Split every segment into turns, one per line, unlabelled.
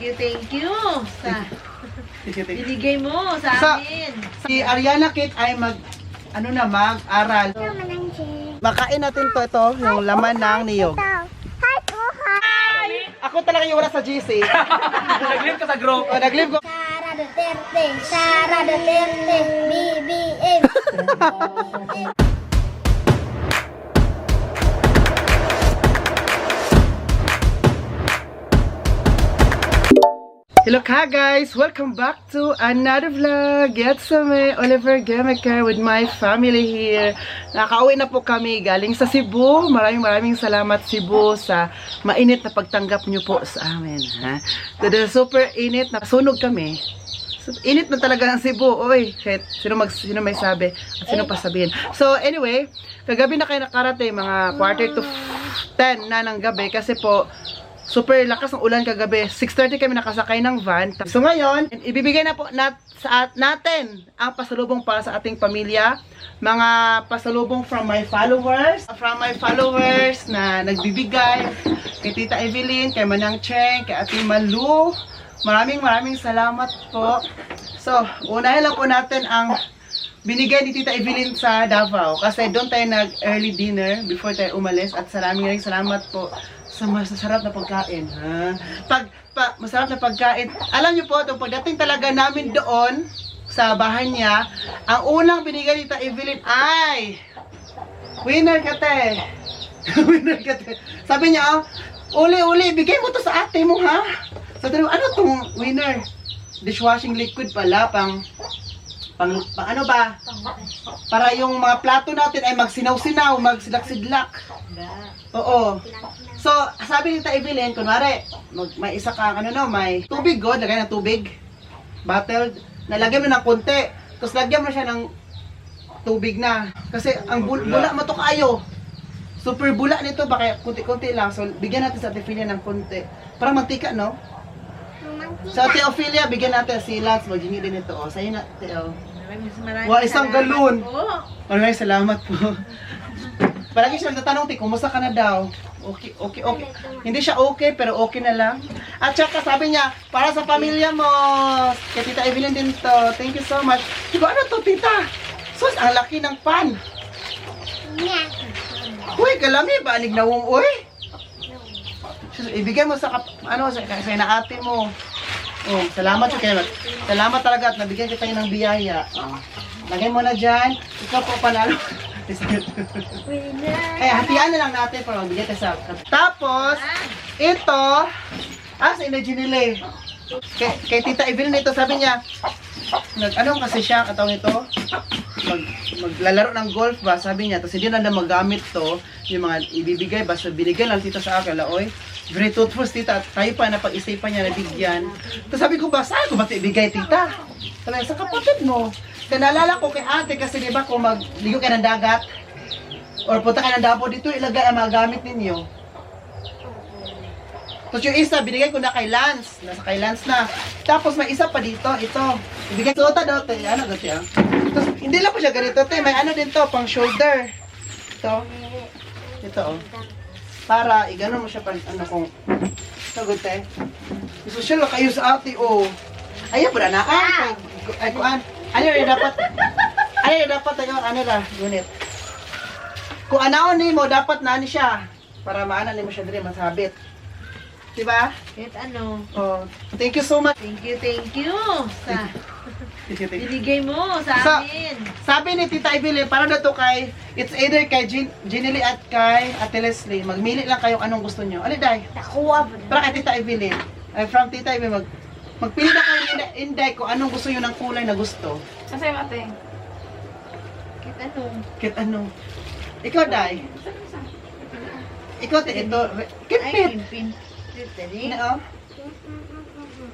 Thank you sa binigay mo sa amin.
Si Ariana Kate ay mag-aral. Makain natin ito, yung laman ng niyog. Ako talaga yung wala sa GC.
Nag-live ka sa group.
O, nag-live ko.
Sara Duterte, BBM.
Hello ka guys! Welcome back to another vlog! Yatsame Oliver Gemeka with my family here. Nakauwi na po kami galing sa Cebu. Maraming salamat Cebu sa mainit na pagtanggap nyo po sa amin. Ha? Today, super init na sunog kami. Init na talaga ang Cebu. Oy, kahit sino may sabi at sino pa sabihin. So anyway, kagabi na kayo nakarating mga quarter to 10 na ng gabi kasi po super lakas ng ulan kagabi. 6:30 kami nakasakay ng van. So ngayon, ibibigay na po natin ang pasalubong para sa ating pamilya. Mga pasalubong from my followers. From my followers na nagbibigay. Kay Tita Evelyn, kay Manang Cheng, kay Ate Malu. Maraming salamat po. So, unahin lang po natin ang binigay ni Tita Evelyn sa Davao. Kasi doon tayo nag-early dinner before tayo umalis. At maraming salamat po sa masasarap na pagkain. Ha? Masarap na pagkain. Alam niyo po, itong pagdating talaga namin doon sa bahay niya, ang unang binigay ni Tita Evelyn ay winner ka te. Winner ka te. Sabi niya, uli, bigay mo to sa ate mo ha. Sabi niya, ano tong winner? Dishwashing liquid pala, pang ano ba? Para yung mga plato natin ay magsinaw-sinaw, magsidlak-sidlak. Oo. So, sabi ni Tita Evelyn, kunwari, may isa kang, may tubig, lagay ng tubig. Bottled. Nalagyan mo ng konti. Tapos lagyan mo siya ng tubig na. Kasi ang bula mo to kayo. Super bula nito, baka kunti-kunti lang. So, bigyan natin sa Ate Ophelia ng konti. Parang mantika, no? Sa Ate Ophelia, bigyan natin si Lance. Mag-gingi din ito. Sa'yo na, Ate. Wow, isang galon. Maraming salamat po. Palagi siya nagtatanong, kumusta ka na daw? Okay. Hindi siya okay, pero okay na lang. At saka sabi niya, para sa pamilya mo, kay Tita Evelyn din to. Thank you so much. Diba, ano to, Tita? Sus, ang laki ng pan. Uy, kalami ba? Anig na uy. Ibigay mo sa na ate mo. Oh, salamat siya kayo. Salamat talaga at nabigyan kita ng biyaya. Oh. Lagay mo na dyan. Ikaw po panalo. Hatian na lang natin para magbigay tayo sa... Tapos, ito, sa Ginile. Kay Tita Evelyn ito, sabi niya, anong kasi siya, katawang ito, maglalaro ng golf ba, sabi niya, tapos hindi na magamit to, yung mga ibibigay, basta binigay lang tita sa akin, oy, very thoughtful tita, tayo pa na pag-isipan niya na bigyan. Tapos sabi ko ba, saan ko ba ito ibigay tita? Sabi sa kapatid mo. Kaya naalala ko kay ate kasi diba kung magligo ka ng dagat or punta ka ng Davao dito, ilagay ang mga gamit ninyo. Tapos yung isa, binigay ko na kay Lance. Nasa kay Lance na. Tapos may isa pa dito, ito. Ibigay suota daw, te. Ano daw siya? Tapos hindi lang po siya ganito, te. May ano din to, pang shoulder. Ito, oh. Para, igano mo siya pa, kung, ito, good, te. Social lang kayo sa ate, oh. Ayan, pura na, ay, kuan. Ano yung dapat tayo, gunit. Kung anaon ni mo, dapat na siya. Para maana ni mo siya diri masabit. Diba?
Kahit ano.
Oh, thank you so much.
Thank you sa binigay mo sa amin.
Sabi ni Tita Evelyn, para na to kay, it's either kay Ginily at kay Ate Leslie. Magmili lang kayo anong gusto nyo. Ano, Day?
Nakuha.
Para kay Tita Evelyn. From Tita Evelyn, magpili na kayo ni Inday kung anong gusto nyo ng kulay na gusto.
Kasi ate.
Kit ano? Ikaw, Day? Ikaw, ito. Kitpit. Ano?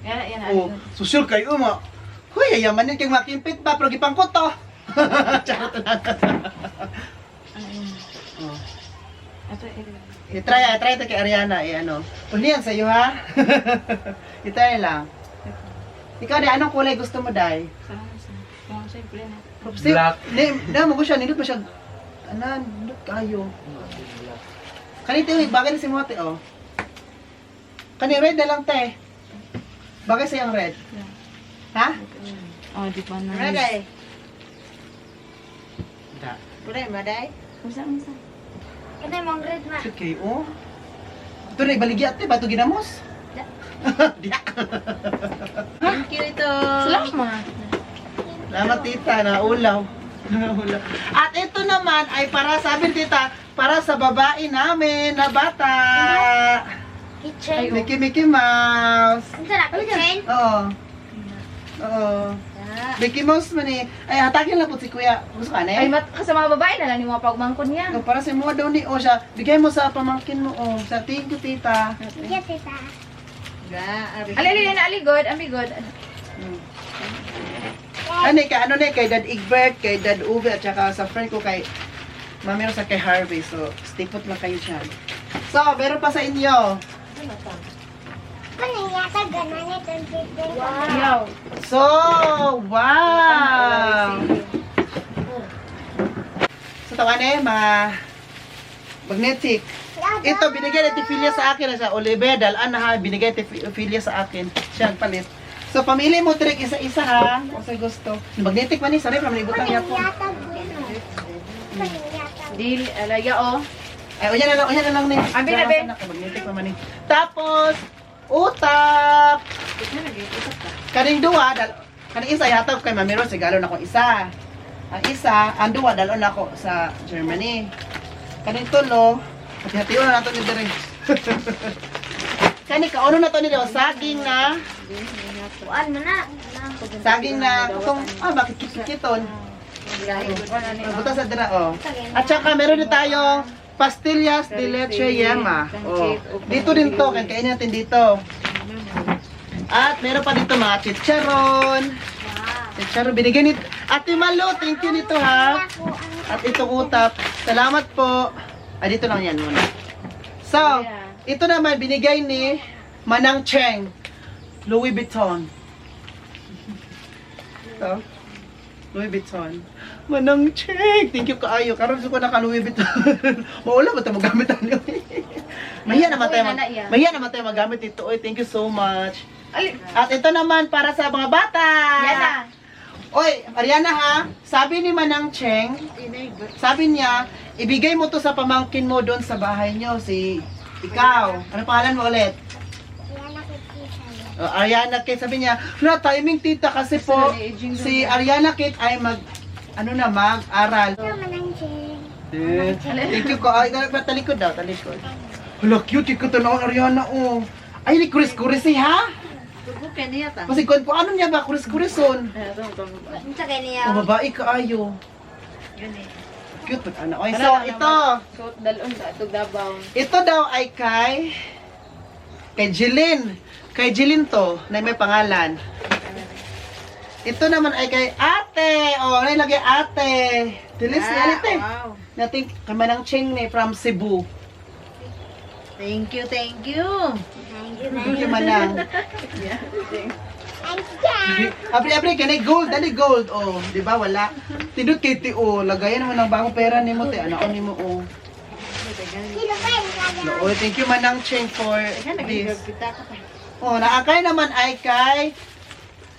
Yan.
Oh, susul kayo mo. Huy, ayaman din kayong makimpit pa, pero gipangkot to. Charot na. I-try ito kay Ariana, Uniyan sa'yo, ha? I-try lang. Ikaw, Day, anong kulay gusto mo, Day?
Black.
Hindi, mo siya, nindot mo siya. Nindot kayo. Kanito yung bagay na si Mote, oh. Kani red na lang, te. Bagay sa yung red. Ha?
Oh, di pa na.
Maday.
Da.
Maday, maday.
Usa.
Ito yung mga grade ma.
Cute kayo. Ito na ibaligi ate, ba ito ginamos? Di.
Thank you ito.
Salamat.
Salamat tita, naulaw. Naulaw. At ito naman ay para, sabi ni tita, para sa babae namin na bata.
Kitchen.
Mickey Mouse.
Ang sarap, kitchen.
Oo. Oo. Mickey Mouse man eh. Ay, hatakin lang po si kuya. Gusto ka na
Ay,
eh?
sa mga babae na lang yung mga pagmangkon niya.
Para sa mga daw ni O siya, bigay mo sa pamangkin mo O. Sa thank you tita.
Sige, tita.
Ali, aligod, amigod.
Ano ano na kay Dad Egbert, kay Dad Uwe at saka sa friend ko kay Mami sa kay Harvey. So, stay put lang kayo dyan. So, meron pa sa inyo.
Ano yata ganan itong kitchen?
Yaw.
So, wow! So, tawa na eh, mga magnetic. Ito, binigay ni Tifilia sa akin sa Oliver. Dalaan na ha, binigay ni Tifilia sa akin. Siya ang palit. So, pamili mo trick isa-isa ha. Kung sa'yo gusto. Magnetic man eh, sarap naman ibutang yapon.
Dil, alaya oh.
Ay, unya na lang ni.
Abi na, be.
Magnetic naman eh. Tapos, utak. Kaning duwa, kaning isa yata kay Mami Rose, regalo na ko isa. Ang isa, ang duwa, dalon na ko sa Germany. Kaning tulo, hati-hatiyo na nato ni Dere. Kani kauno na to ni saging na.
Kuan mo na.
Saging na, kung, bakit kikiton? Buta sa dira, oh. At saka, meron din tayong pastillas de leche yema. Oh. Dito din to, kainin natin dito. At meron pa dito mga chicharon. Chicharon, binigyan ni Ate Malo, thank you nito ha. At itong utap, salamat po. Dito lang yan muna. So, ito naman binigay ni Manang Cheng, Louis Vuitton. Ito, Louis Vuitton. Manang Cheng, thank you kaayo. Karon ko naka Louis Vuitton. Maula ba ito magamit ang Mahiya naman tayo magamit ito. Oy, thank you so much. At ito naman para sa mga bata.
Yana.
Oy, Ariana ha, sabi ni Manang Cheng, sabi niya, ibigay mo to sa pamangkin mo doon sa bahay nyo, si ikaw. Ano pangalan mo ulit? Ariana Kate, sabi niya, na timing tita kasi po, si Ariana Kate ay mag-aral. Thank you ko. Ay, talikod daw, talikod. Hala, cute ko to na Ariana, oh. Ay, ni kuris-kuris ha?
Tubukin niya ta.
Kasi kung ano niya ba, kuris-kurison.
Ang sagay niya.
O, babae ka ayo. Cute pa ano. Okay, so ito.
Suot dalon sa atog Davao.
Ito daw ay kay Jeline. Kay Jeline to, na may pangalan. Ito naman ay kay ate. O, nilagay ate. Dilis niya ate.
Wow.
Natin kamanang Cheng ni from Cebu.
Thank you, thank you.
Hindi manang. Apri, kanay gold, dali gold. Oh, di ba wala? Tindot kay ti oh, lagayan naman ng bagong pera nimo ti ano nimo oh. Oh, thank you Manang Cheng for this. Oh, naakay naman ay kay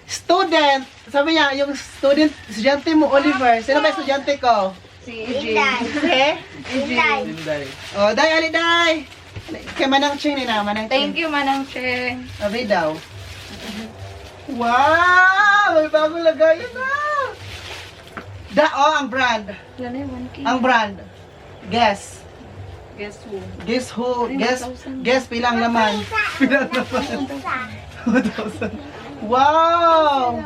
student. Sabi niya, yung estudyante mo Oliver. Sino ba estudyante ko?
Si
Inday.
Eh? Oh, day ali day. Kay Manang Cheng ni na, Manang Cheng.
Thank you, Manang Cheng.
Abi daw. Wow! May bagong lagayan na! Ang brand.
Wala na yung 1K.
Ang brand. Guess.
Guess who?
Guess who? Guess pilang naman. Pilang naman. 2,000. Wow!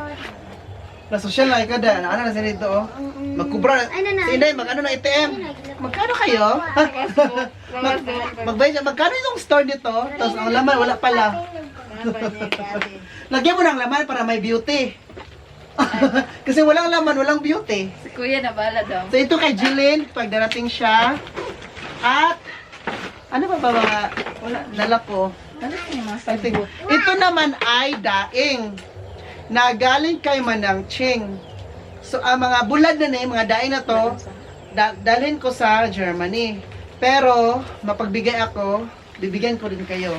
Na-social na ikaw dahil. Ano na siya dito oh? Magkubra. Si Inday, mag-ano na ATM? Magkano kayo? Magbayad siya. Magkano yung store dito? Tapos ang laman, wala pala. Lagyan mo ng laman para may beauty. Kasi walang laman, walang beauty.
Si Kuya na bala daw.
So ito kay Jillian, pag darating siya. At, ano ba mga, wala, dala ko.
Ano yung mga
I think, ito naman ay daing na galing kay Manang Cheng. So, ang mga bulad na mga daing na to, dalhin ko sa Germany. Pero, mapagbigay ako, bibigyan ko rin kayo.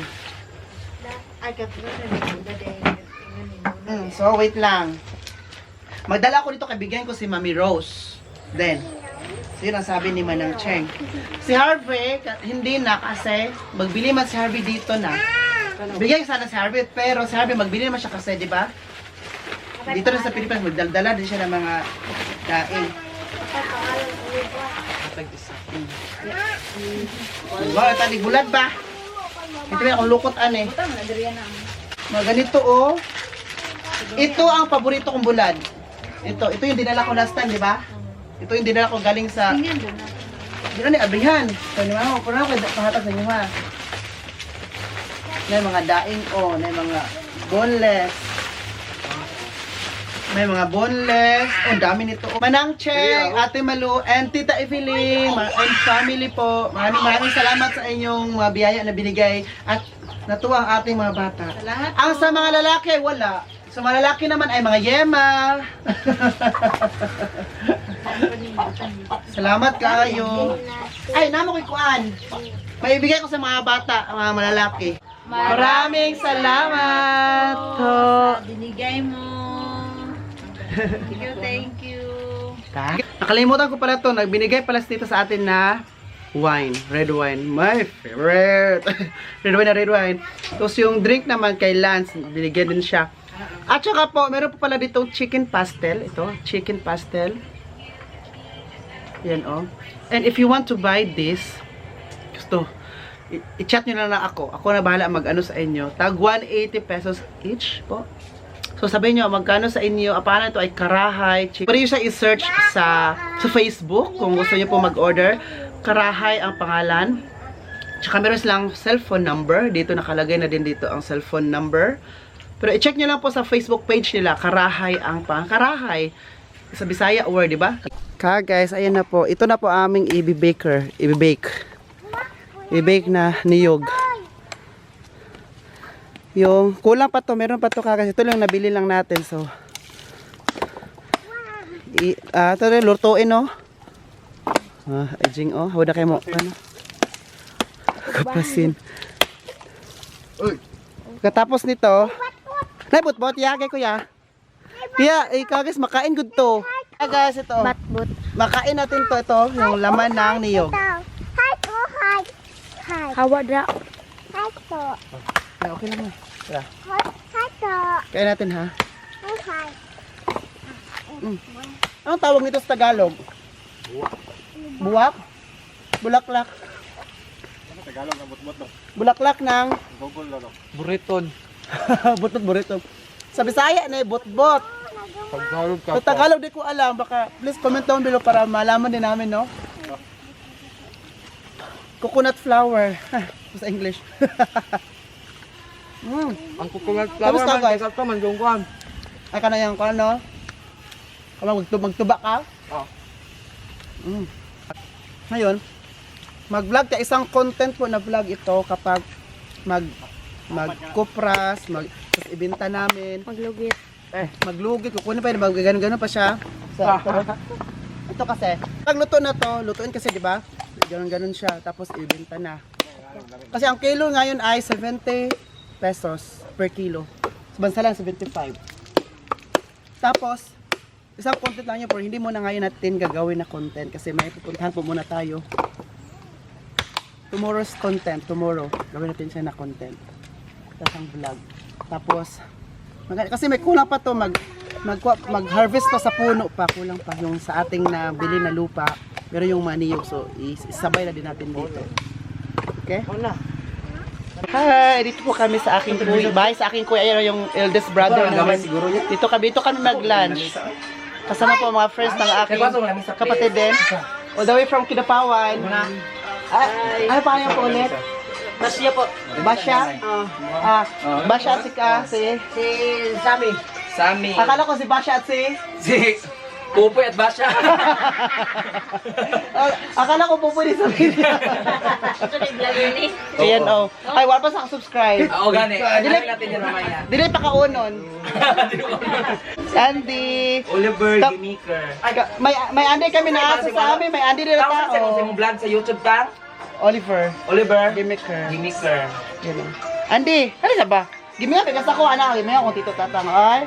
So, wait lang. Magdala ko dito, kaibigan ko si Mami Rose. Then, so yun ang sabi ni Manang Cheng. Si Harvey, hindi na kasi magbili man si Harvey dito na. Bigyan sana si Harvey, pero si Harvey magbili naman siya kasi, di ba? Dito na sa Pilipinas, magdaldala din siya ng mga daing. Diba, tanig bulad ba? Ito yung akong lukot ane. Mga ganito oh. Ito ang paborito kong bulad. Ito yung dinala ko last time, di ba? Ito yung dinala ko galing sa... Di na ni abrihan. So, naman ako, puro ako pahatag sa inyo ha. May mga daing oh, may mga boneless. May mga boneless. Oh, dami nito. Manang Cheng, Ate Malu, and Tita Evelyn, and family po. Maraming salamat sa inyong mga biyaya na binigay. At natuwa ang ating mga bata. Ang sa mga lalaki, wala. Sa mga lalaki naman ay mga yema. Salamat kayo. Ay, namo ko'y kuan. May ibigay ko sa mga bata, mga malalaki. Maraming salamat.
Binigay mo. Thank you.
Nakalimutan ko pala to, nagbinigay pala dito sa atin na wine, red wine, my favorite. red wine. Tapos yung drink naman kay Lance, binigyan din siya. At saka po, meron po pala ditong chicken pastel. Ito, chicken pastel. Yan oh. And if you want to buy this, gusto, i-chat nyo na lang ako. Ako na bahala mag-ano sa inyo. Tag 180 pesos each po. So sabihin nyo, magkano sa inyo, paano ito ay Karahay chicken. Pwede nyo siya i-search sa Facebook kung gusto nyo po mag-order. Karahay ang pangalan. Tsaka meron silang cellphone number. Dito nakalagay na din dito ang cellphone number. Pero i-check nyo lang po sa Facebook page nila. Karahay ang Karahay. Sa Bisaya word, di ba? Guys, ayan na po. Ito na po aming i-bake. I-bake na niyog. Yung kulang pa to, meron pa to kasi ito lang nabili lang natin. So ito rin lutuin oh. Ajing oh, hawda kay mo ano. Kapasin. Katapos nito, naibot-bot yagay ko ya. Kaya ikaw guys, makain gud to. Guys, ito.
Batbot.
Makain natin to, ito yung laman ng niyog.
Hi po, hi. Hi. Hawa da. Hi po.
Okay lang. Tara.
Hi po.
Kain natin ha.
Hi, hi.
Anong tawag nito sa Tagalog? Buwak? Bulaklak?
Tagalog ang butbot no.
Bulaklak ng
Google no.
buriton. Buriton. Sa Bisaya na butbot.
Tagalog
Sa Tagalog di ko alam. Baka please comment down below para malaman din namin, no? Coconut flower. Sa English.
Ang coconut
Tapos
flower
ka, guys?
man, man yung kuhan.
Ay ka na yan, kung ano? Magtuba ka?
Oo.
Ngayon, mag-vlog ka. Isang content po na vlog ito kapag mag-kupras, tapos ibenta namin.
Maglugit.
Maglugit. Kukunin pa yun, gano'n pa siya. Ito kasi, pag luto na to, lutuin kasi, di ba? Gano'n siya, tapos ibenta na. Kasi ang kilo ngayon ay 70 pesos per kilo. Sa bansa lang, 75. Tapos, isang content lang yun, pero hindi mo na ngayon natin gagawin na content kasi may pupuntahan po muna tayo. Tomorrow's content, tomorrow, gawin natin siya na content. Tapos ang vlog. Tapos, kasi may kulang pa to, mag-harvest pa sa puno pa, kulang pa yung sa ating nabili na lupa. Pero yung maniyog, so isabay na din natin dito. Okay? Hi! Dito po kami sa aking kuya. Bahay sa aking kuya, ayan yung eldest brother namin. Dito kami mag-lunch. Kasama po mga friends ng aking kapatid din. All the way from Kidapawan. Ano pa niyo po ulit?
Basya po.
Basya? Basya at si
Sami. Sami.
Akala ko si Basya at si
Pupoy at Basya.
akala ko pupunin sa video. Ayan oh. Ay, wala pa sa subscribe.
Oo, gani. Dili natin yan mamaya.
Dili pa kaunon. Andy.
Oliver
Stop.
Gimiker.
May Andy kami na asa sa amin. May Andy din na
Tapos sa
tao.
mong vlog sa YouTube ka?
Oliver.
Oliver
Gimiker.
Gimiker.
Yan oh. Andy, ano na ba? Gimi nga, bigas ako, anak. Gimi nga kung tito tatang. Ay,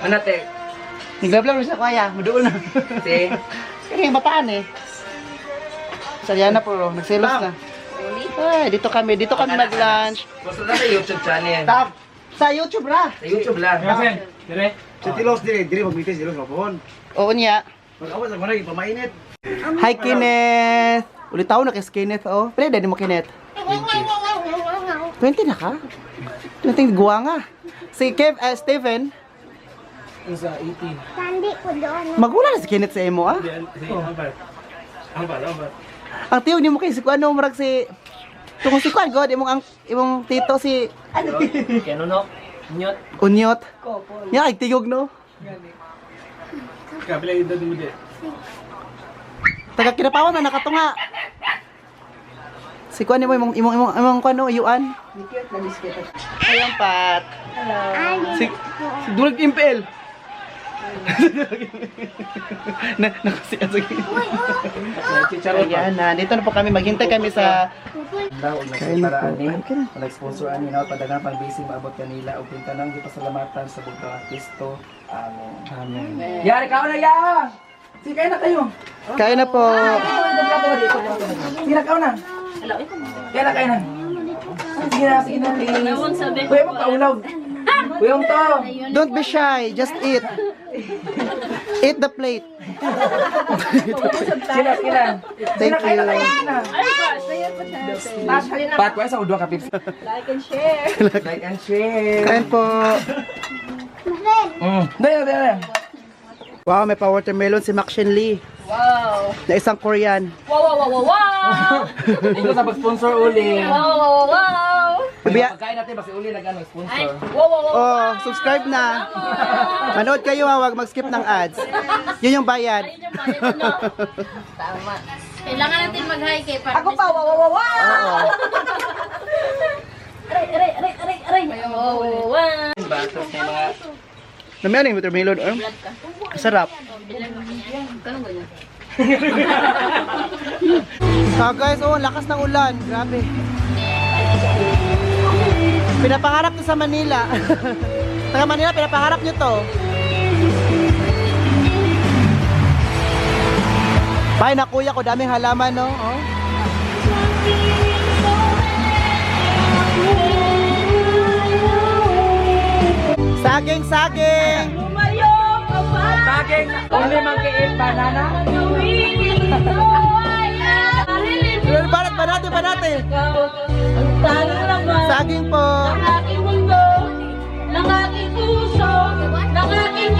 Ano te?
naglablab rin sa kuya. Madoon na.
Si?
Kaya bataan eh. Saya na po, nagselos na. Ay, dito kami mag-lunch.
Gusto na sa YouTube channel.
Tap, sa YouTube ra.
Sa YouTube lang.
Dire. Sa tilos dire magmitis tilos mapon.
Oo niya.
Mag-awas ang manay pamainit.
Hi, Kenneth. Ulit tao na kay Kenneth, oh. Pwede, dali mo, Kenneth. 20 na ka? 20 guwa nga. Si Steven,
Sa 18.
Sandi ko doon.
magulang na si Kenneth sa emo, ah.
Ang ba?
Ang tiyo ni mo kay si Kuano, marag si... Tungkol si Kuan, God, imong tito si...
Kano no? Nyot.
Unyot. Yan, ay tiyog, no?
Kabila yung dadude.
Taga Kinapawan na nakatunga. Si Kuan mo imong Kuano, Yuan. Ayun, Pat.
Ay,
Si Dulag Impel. Ayan na, dito na po kami, maghintay kami sa... Kain na po.
Nag-sponsor ani na padagan pang busy maabot kanila og pintanang gipasalamatan sa bugtong artisto. Amen. Yari ka na ya. Sige kayo na kayo.
Kain na po.
Sige na kayo na. Kaya na kayo na. Sige na. Kuya mo kaulaw. Kuya mo to.
Don't be shy, just eat. Eat the plate.
Sige na.
Thank you.
Pat, kuya sa udwa ka pips. Like and share.
Kain po.
Daya.
Wow, may pa-watermelon si Maxine Lee.
Wow.
Na isang Korean.
Wow.
Ito sa pag-sponsor uli.
Wow.
Pagkain natin basi uli nag-sponsor.
Wow.
Oh, subscribe na. Manood kayo, ha, wag mag-skip ng ads. Yun yung bayad.
Tama. Kailangan natin mag-hi kay para.
Ako pa, wow.
Oo.
Aray. Wow.
Batos ng mga
Namiyan yung watermelon. Sarap. Guys, oh, lakas ng ulan. Grabe. Pinapangarap to sa Manila. Taga Manila, pinapangarap nyo to. Bay, na kuya ko, daming halaman, no? Oh. Saging!
saging. Only monkey eat banana.
Banate! Saging po!
Aking mundo, ng aking puso, ng aking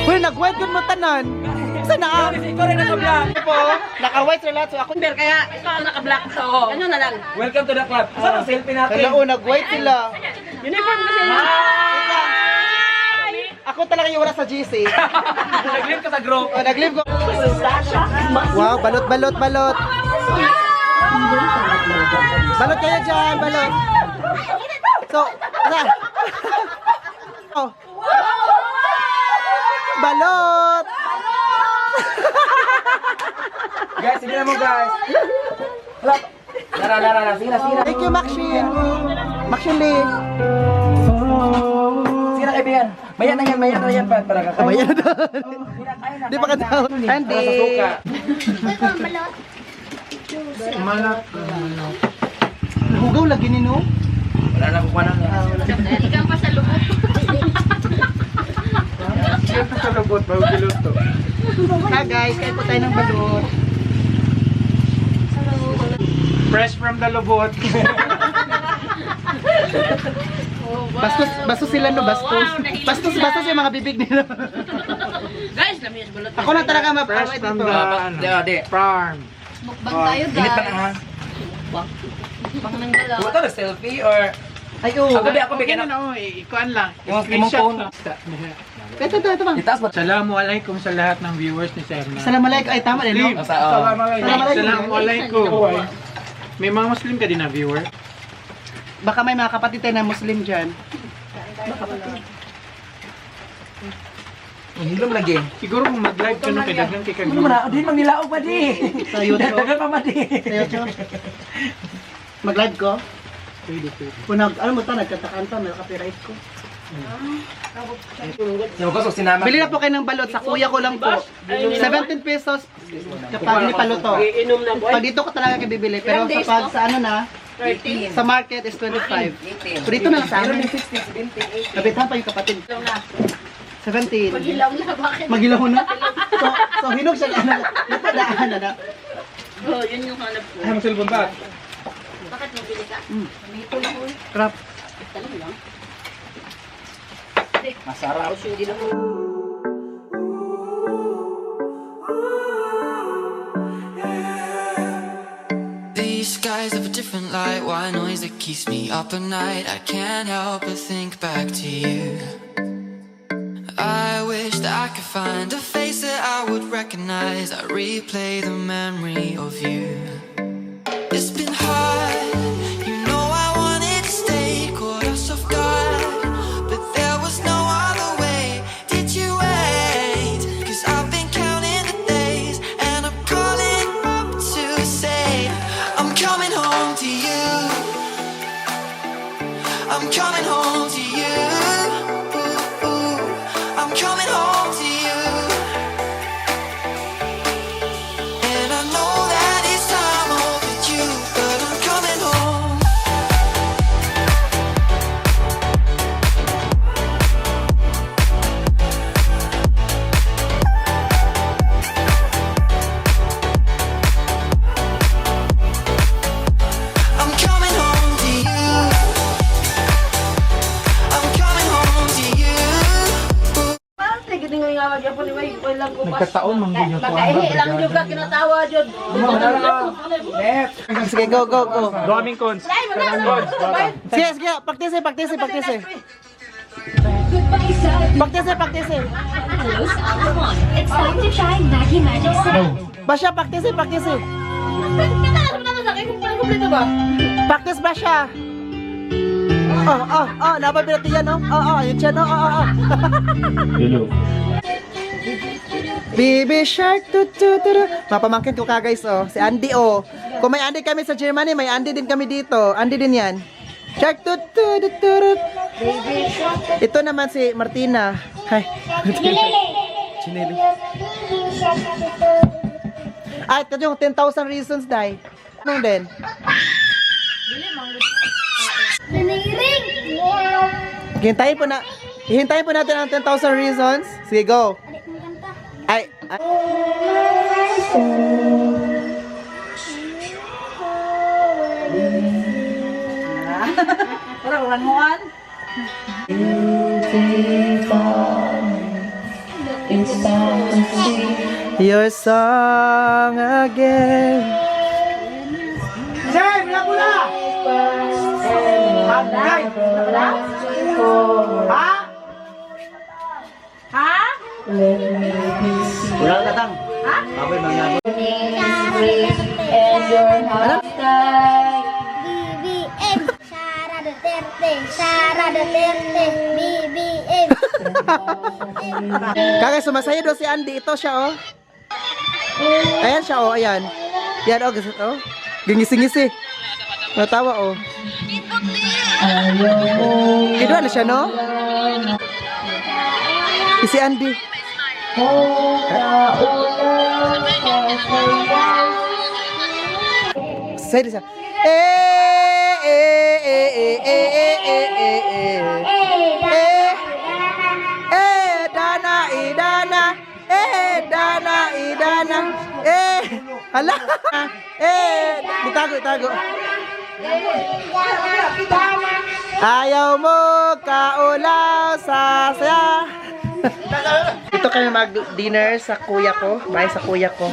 Uy, nag-white good mo tanan! Saan na?
Ikaw rin naka-vlog.
Po, naka-white sila so ako.
Kaya ikaw ang naka-black. So, ano na lang.
Welcome to the club. Saan ang selfie natin?
Hello, nag-white sila.
Uniform kasi.
Ako talaga yung wala sa GC.
Nag-live ka sa group.
Oh, nag-live ko. Wow, balot. Balot kayo dyan, balot. So, oh. Balot!
Guys, sige na mo guys. Lara. Sige na.
Thank you, Maxine. Maxine Lee.
Sige na kaibigan. Maya na yan pa. Para kakain.
Kamaya na doon. Di pa ka daw. Andy.
Para sa suka.
balot.
Hugaw lagi ni no?
Wala na kukuha na.
Ikaw pa sa loob.
Sa lubot bago piloto.
Ha guys, kain po tayo ng balot.
Fresh from the lubot.
Bastos sila no, bastos. Bastos yung mga bibig nila.
Guys, lamis balot.
Ako lang talaga
Fresh
mapawit
from
dito.
the farm.
Mukbang tayo,
Init pa na ha.
Mukbang ng galaw.
Huwag ito na selfie or...
Ay, oo.
Ako
Okay
bigyan
na
ako.
na, ikuan lang.
Yung
Screenshot
phone.
lang.
Ito bang.
Itaas ba?
Assalamualaikum sa lahat ng viewers ni Sir Na.
Assalamualaikum. Ay, tama din, no?
Assalamualaikum. May mga Muslim ka din na viewer?
Baka may mga kapatid tayo na Muslim dyan.
Hilom lagi.
Siguro kung mag-live ka nung kadagang kay
Ano man, di mangilaog pa di.
Sa YouTube.
Dagan pa ma di.
Sa YouTube. Mag-live ko? Kung alam mo ta, nagkatakaan ta, may copyright ko.
Yung ko so sinama.
Bili na po kayo ng balot, sa kuya ko lang po. 17 pesos kapag nipaluto.
Iinom na boy.
Pag dito ko talaga kayo bibili, pero sa pag sa ano na, sa market is 25. So dito na lang sa amin. Kapitan pa yung kapatid. 17.
Magilaw na, bakit?
Magilaw na. So hinog siya na. Napadaan na na.
Oh, yun yung hanap ko.
Ay, masilbon ba?
Bakit nabili ka? May tulong ko.
Crap.
Talaga lang.
Masarap.
Hindi lang.
These skies have a different light, white noise that keeps me up at night. I can't help but think back to you. I wish that I could find a face that I would recognize. I replay the memory of you. It's been hard, you know I wanted to stay, caught us off guard, but there was no other way. Did you wait? 'Cause I've been counting the days, and I'm calling up to say I'm coming home to you. I'm coming home to you. I'm coming home to you. And I know that it's time overdue, but I'm coming home. I'm coming home to you. I'm coming home to you.
Nagkataon man din yung
Makahihi lang yung ka kinatawa, Jod.
Net.
Sige, go, go, go.
Doming cons.
Sige, sige, paktisi. Paktisi.
It's time to try Maggie Magic Snack.
Basya, paktisi. Practice ba siya? Nabay pinati yan, no? Yun siya, no? Baby Shark, mapamangkin ko ka, guys, oh. Si Andy, oh. Kung may Andy kami sa Germany, may Andy din kami dito. Andy din yan. Shark, Ito naman si Martina. Hi. Chineli. Ay, ito yung 10,000 reasons, Day. Anong din?
Naniring!
Hihintayin po natin ang 10,000 reasons. Sige, go. Ay.
Parang ranguan.
Your song again.
Sir, pula. Hagay. Ha?
Walang tatang. Ha? Abay, mangyari.
BBM. Sara Duterte. BBM.
Kaya sumasaya doon si Andy. Ito siya, oh. Ayan siya, oh. Ayan. Yan, oh. Oh. Gingisi-ngisi. Natawa, oh. Kidwa na siya, no? Si Andy. Say this. Dana. Hala. Itago. Ayaw mo kaulaw sa saya. Dito kami mag-dinner sa kuya ko. Bahay sa kuya ko.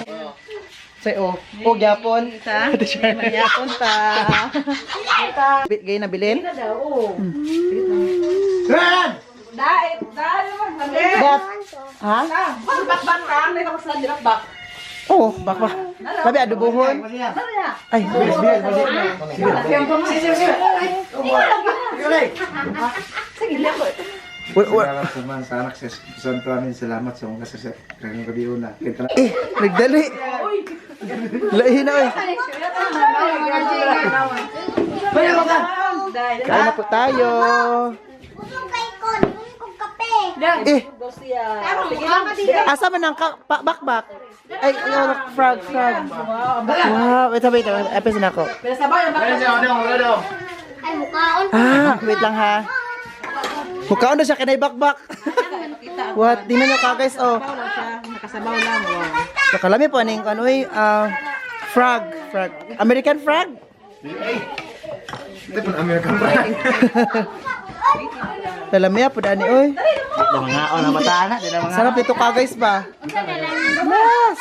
So, gyapon. Gyapon ta. Gay na bilin?
Dahil
Bak. Ha?
bakbak ka, may kapasalan din bakbak.
Oo, baka. Sabi, adubuhon. Ay,
Sige,
Salamat po man sa anak sa santo amin. Salamat sa mga kasasakyan ng kabiuna.
Nagdali. Lahi na eh. Kain na po tayo.
Usong kay kon, kung kape.
Eh, asa man ang bakbak? Ay, frog. Wow, wait. Epis na ako.
Ay, mukhaon.
Wait lang ha. Mukhaon na siya kanay bakbak. What? Tingnan nyo ka guys, oh.
Nakasabaw lang.
So, kalami po aning kanoy, frog. American frog?
Ito po American brand.
Kalami po dani, oy.
Mga na mataan na, di na mga.
Sarap ito ka guys ba?
Yes!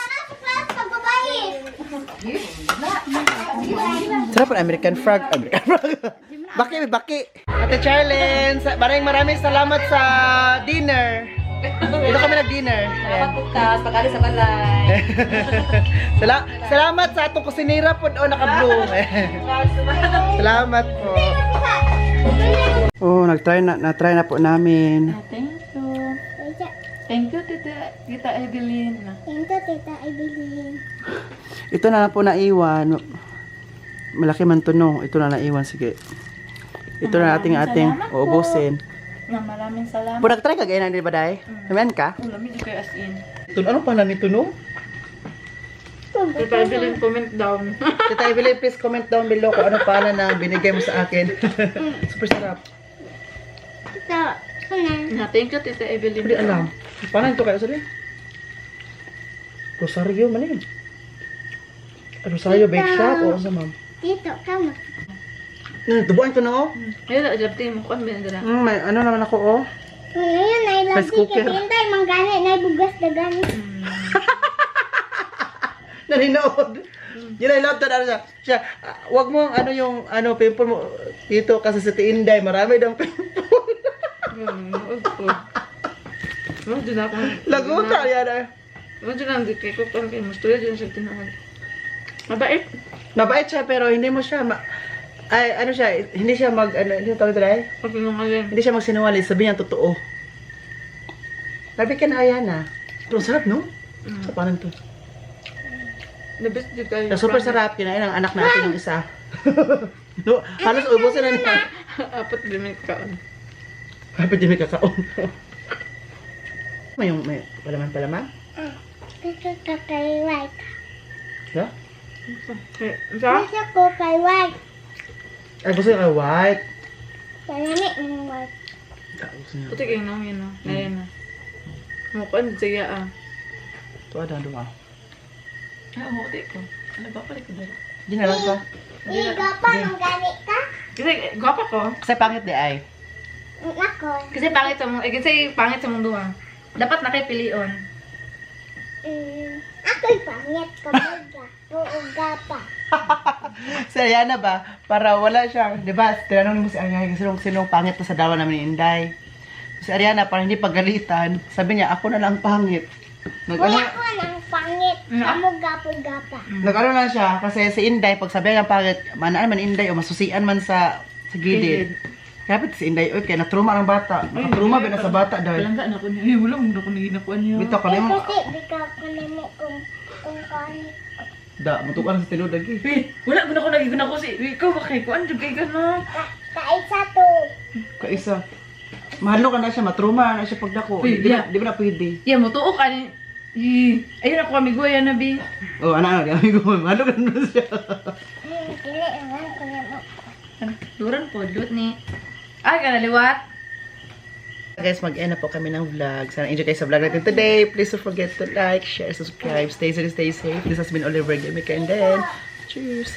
Pagbabae.
Sarap ang American frog. Baki. Ate Charlene, maraming salamat sa dinner. Dito kami nag-dinner. Ayan.
Tapos pagkali sa balay.
Salamat sa atong kusinira po naka-blue. Salamat po. Oh, na-try na po namin.
Thank you, Tita Evelyn.
Ito, tita, Evelyn.
Ito na lang po naiwan. Malaki man to no. Ito na naiwan, sige. Ito na ating uubusin.
Maraming salamat.
Po nag-try ka ganyan, di ba, Day? Naman ka?
Ulam, hindi kayo as in.
Ano pala nito, no?
Tita Evelyn, comment down.
Tita Evelyn, please comment down below kung ano pala na binigay mo sa akin. Super sarap.
Ito, kunan.
Thank you, Tita Evelyn.
Hindi alam. Paano ito kayo, sabi? Rosario, manin. Rosario Bake Shop o sa ma'am?
Dito, kama.
Tubuan ito na, oh.
Ayun, adjapte mo. Kuan ba dira?
May ano naman ako, oh.
Ngayon, ay
Rice
labi
cooker.
ka tintay, manggani, na bugas na gani.
Naninood. Yun ay love siya. Wag mo pimple mo dito kasi sa Tiinday, marami daw pimple.
Ano din ako?
Laguta yan ah.
Ano din ang dikay ko kung kayo mustuya din siya tinawag. Mabait.
Mabait siya pero hindi mo siya hindi siya hindi tawag dito
Pag pinungaling.
hindi siya magsinungaling, sabi niya totoo. Sabi ka na Ayana. Pero sarap, no? Sa paano to?
The best din kayo.
Super sarap, kinain ang anak natin yung isa. No, halos ubusin na niya.
Apat din may kaon.
Kapit din may kakaon. may palaman?
Gusto ko kay white.
Yeah?
Sa?
Gusto ko kay white.
Ay, gusto yung white.
Marami ng white.
Gusto niya.
Puti kayo nang yun, no? Ayan na. Mukuan, sige ah.
Ito, dua.
Ay, umuti ko. Ano ba pala ko dala?
Hindi na lang ka.
Iga pa, manggani ka?
Kasi, gwapa ko.
Kasi pangit di ay.
Nako.
Kasi pangit sa mong, kasi pangit sa mong duwa. Dapat nakipilion.
Ako'y pangit ka ba? Uuga pa.
Si Ayana ba? Para wala siya. Di ba? Tinanong mo si Ayana kasi sinong pangit na sa dawa namin ni Inday. Si Ariana, para hindi pagalitan, sabi niya, ako na lang pangit.
Kuya ko ng pangit. Amo gapo-gapa.
Nag-ano na siya, kasi si Inday, pag sabi niya pangit, manaan man Inday o masusian man sa gilid. Kapit si Inday, oy, kaya na-trauma ng bata. Nakatrauma ba na sa bata dahil?
Palangga na ko niya. Eh, wala mong na ginakuan niya.
Bito ka mo.
Kasi di ka kanimo kung kanit.
Da, mutukan sa tinuod lagi.
Eh, wala ko na nagiguna ko si... Ikaw ba kayo? Kuan, jugay ka na.
Kaisa to.
Kaisa. Mahalo ka na siya, matrauma na siya pagdako. Di
Yeah.
ba na pwede?
Yeah, mutuo ka ni... Ayun ako amigo, yan na, Bi.
Oh, ano, amigo mo, mahalo ka na siya.
Dili naman kanimo.
Duran po, lut ni... Ay, kanaliwat.
Guys, mag-end na po kami ng vlog. Sana enjoy kayo sa vlog natin today. Please don't forget to like, share, subscribe, stay safe, stay safe. This has been Oliver Gamica and then, cheers!